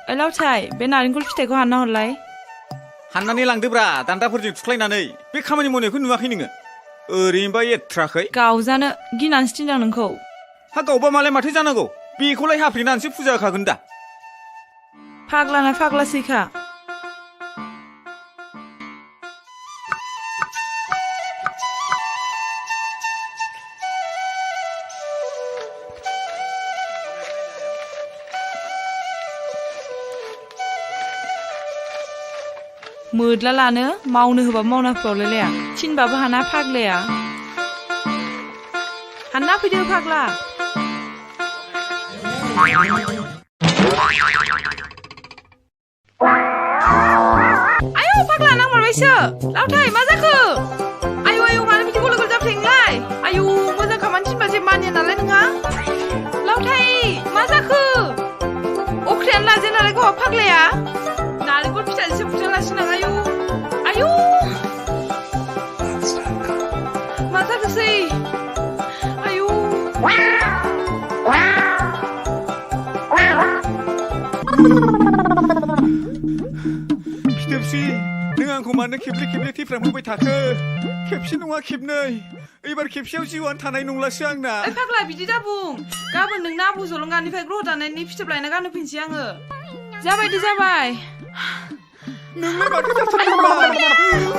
लावथाय बे नारेंखल फिथाइखौ हानना हरलाय हाननानै लांदोब्रा दान्दाफोरजों थुख्लायनानै बे खामानि मावनायखौ नुवाखै नोङो ओरैनोबा एथ्राखै गावजानो गिनानैसो थिनदों नोंखौ हा गावबा मालाय माथो जानांगौ बेखौलाय हाफ्लेनानैसो फुजा होखागोन दा फाग्लाना फाग्लासैखा मोदला लानो मावनो होबा मावना होफ्रावलायलाया थिनबाबो हाना फाग्लाया हानना फैदो फाग्ला आयौ फाग्ला नांमारबायसो लावथाय मा जाखो आयौ आयौ मानो बिदि गल गल जाफ्लें नोंलाय आयौ मोजां खामानि थिनबा जे मानिया नालाय नोंहा लावथाय मा जाखो अख्रियानो लाजे नालाय गावहा फाग्लाया नारेंखल फिथाइसो फुजालासिनो आयौ आयौ मा जाखोसै आयौ फिथोबसि नों आंखौ मानो खेबले खेबले थैफ्रामहोबाय थाखो खेबसे नङा खेबनै एबार खेबसेयाव जिउआनो थानाय नंलासो आंना ओइ फाग्ला बिदि दा बुं गाबोन नोंना आबु जलंगानिफ्राय ग्रह दानायनि फिथोब लायना गाननो फैनोसै आङो जाबाय दे जाबाय नोंलाय माथो जाथारदों